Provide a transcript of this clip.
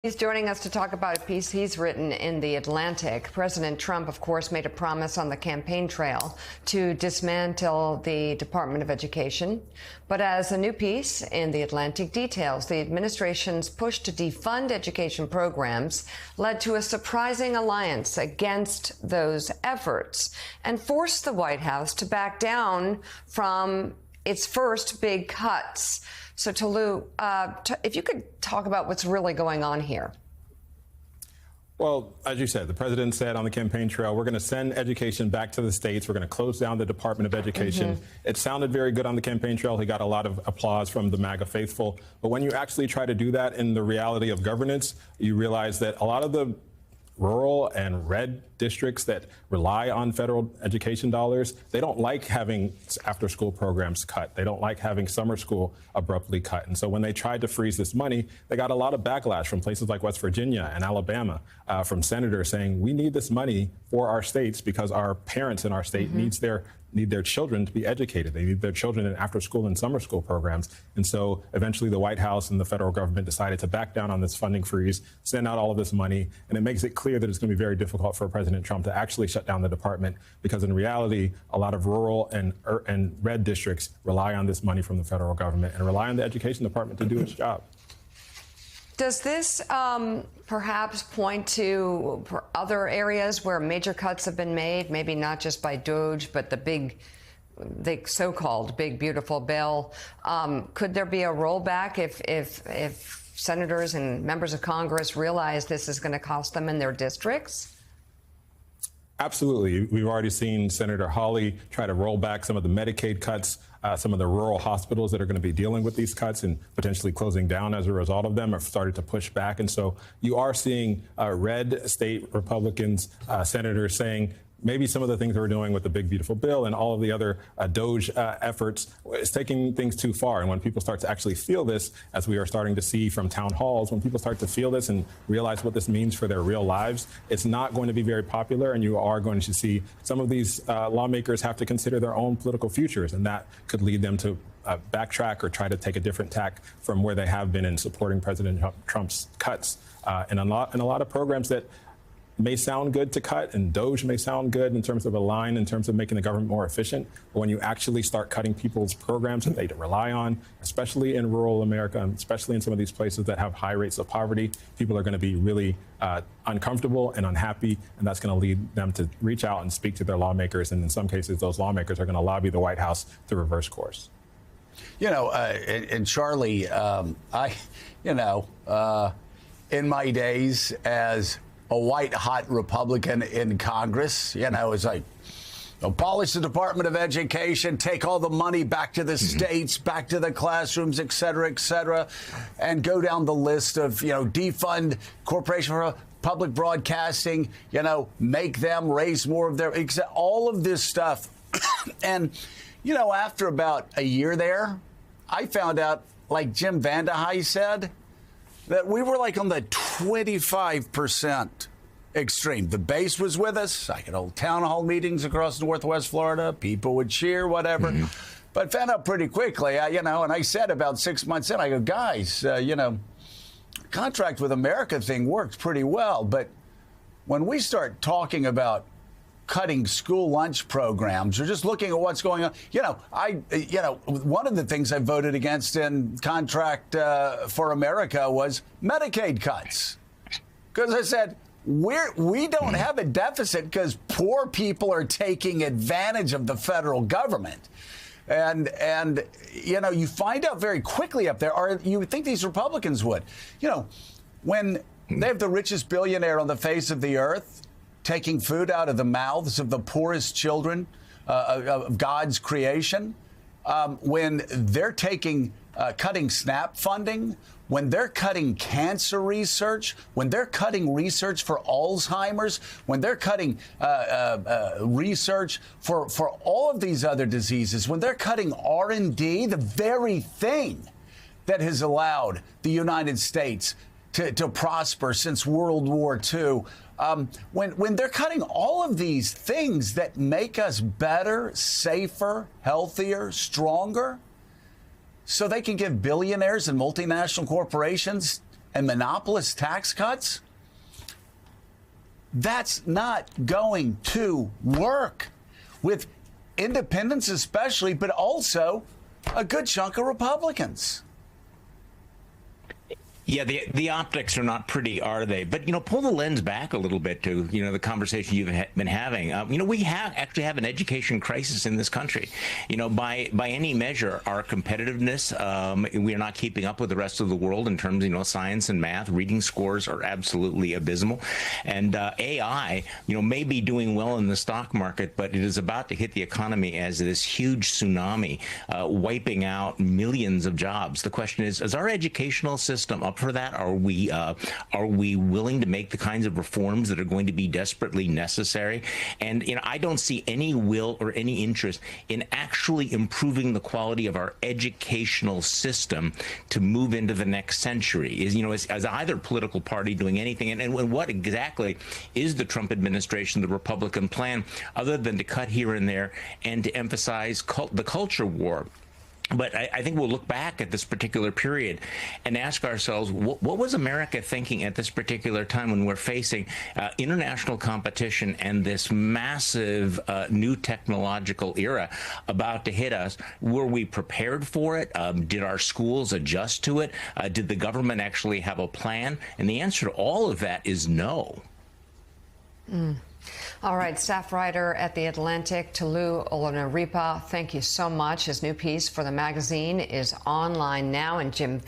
He's joining us to talk about a piece he's written in The Atlantic. President Trump, of course, made a promise on the campaign trail to dismantle the Department of Education. But as a new piece in The Atlantic details, the administration's push to defund education programs led to a surprising alliance against those efforts and forced the White House to back down from its first big cuts. So, Tolu, if you could talk about what's really going on here. Well, as you said, the president said on the campaign trail, we're going to send education back to the states. We're going to close down the Department of Education. It sounded very good on the campaign trail. He got a lot of applause from the MAGA faithful. But when you actually try to do that in the reality of governance, you realize that a lot of the rural and red districts that rely on federal education dollars, they don't like having after-school programs cut. They don't like having summer school abruptly cut. And so when they tried to freeze this money, they got a lot of backlash from places like West Virginia and Alabama, from senators saying, we need this money for our states because our parents in our state need their children to be educated. They need their children in after-school and summer school programs. And so eventually the White House and the federal government decided to back down on this funding freeze, send out all of this money, and it makes it clear that it's going to be very difficult for President Trump to actually shut down the department because in reality, a lot of rural and red districts rely on this money from the federal government and rely on the education department to do its job. Does this perhaps point to other areas where major cuts have been made, maybe not just by DOGE, but the so-called big, beautiful bill? Could there be a rollback if senators and members of Congress realize this is going to cost them in their districts? Absolutely. We've already seen Senator Hawley try to roll back some of the Medicaid cuts. Some of the rural hospitals that are going to be dealing with these cuts and potentially closing down as a result of them have started to push back. And so you are seeing red state Republicans, senators saying, maybe some of the things that we're doing with the big, beautiful bill and all of the other DOGE efforts is taking things too far. And when people start to actually feel this, as we are starting to see from town halls, when people start to feel this and realize what this means for their real lives, it's not going to be very popular. And you are going to see some of these lawmakers have to consider their own political futures. And that could lead them to backtrack or try to take a different tack from where they have been in supporting President Trump's cuts. And a lot of programs that may sound good to cut, and DOGE may sound good in terms of a line, in terms of making the government more efficient. But when you actually start cutting people's programs that they rely on, especially in rural America, and especially in some of these places that have high rates of poverty, people are going to be really uncomfortable and unhappy, and that's going to lead them to reach out and speak to their lawmakers. And in some cases, those lawmakers are going to lobby the White House to reverse course. You know, and Charlie, in my days as a white-hot Republican in Congress, it's like, abolish the Department of Education, take all the money back to the states, back to the classrooms, et cetera, and go down the list of, defund Corporation for Public Broadcasting, make them raise more of their, all of this stuff. And, after about a year there, I found out, like Jim Vandehei said, that we were like on the 25% extreme. The base was with us. I could hold town hall meetings across Northwest Florida. People would cheer, whatever. But found out pretty quickly, and I said about 6 months in, I go, guys, contract with America thing worked pretty well. But when we start talking about cutting school lunch programs or just looking at what's going on. One of the things I voted against in Contract for America was Medicaid cuts. Because I said, we don't have a deficit because poor people are taking advantage of the federal government. And you find out very quickly up there, or you would think these Republicans would, when they have the richest billionaire on the face of the earth, taking food out of the mouths of the poorest children of God's creation, when they're cutting SNAP funding, when they're cutting cancer research, when they're cutting research for Alzheimer's, when they're cutting research for all of these other diseases, when they're cutting R&D, the very thing that has allowed the United States to prosper since World War II, when they're cutting all of these things that make us better, safer, healthier, stronger, so they can give billionaires and multinational corporations and monopolist tax cuts, that's not going to work with independents especially, but also a good chunk of Republicans. Yeah, the optics are not pretty, are they? But, pull the lens back a little bit to, the conversation you've been having. We actually have an education crisis in this country. By any measure, our competitiveness, we are not keeping up with the rest of the world in terms of, science and math. Reading scores are absolutely abysmal. And AI, may be doing well in the stock market, but it is about to hit the economy as this huge tsunami, wiping out millions of jobs. The question is our educational system up for that? Are we willing to make the kinds of reforms that are going to be desperately necessary? And I don't see any will or any interest in actually improving the quality of our educational system to move into the next century. As either political party doing anything, and what exactly is the Trump administration, the Republican plan, other than to cut here and there and to emphasize the culture war? But I think we'll look back at this particular period and ask ourselves, what was America thinking at this particular time when we're facing international competition and this massive new technological era about to hit us? Were we prepared for it? Did our schools adjust to it? Did the government actually have a plan? And the answer to all of that is no. All right, staff writer at The Atlantic, Tolu Olonaripa, thank you so much. His new piece for the magazine is online now, and Jim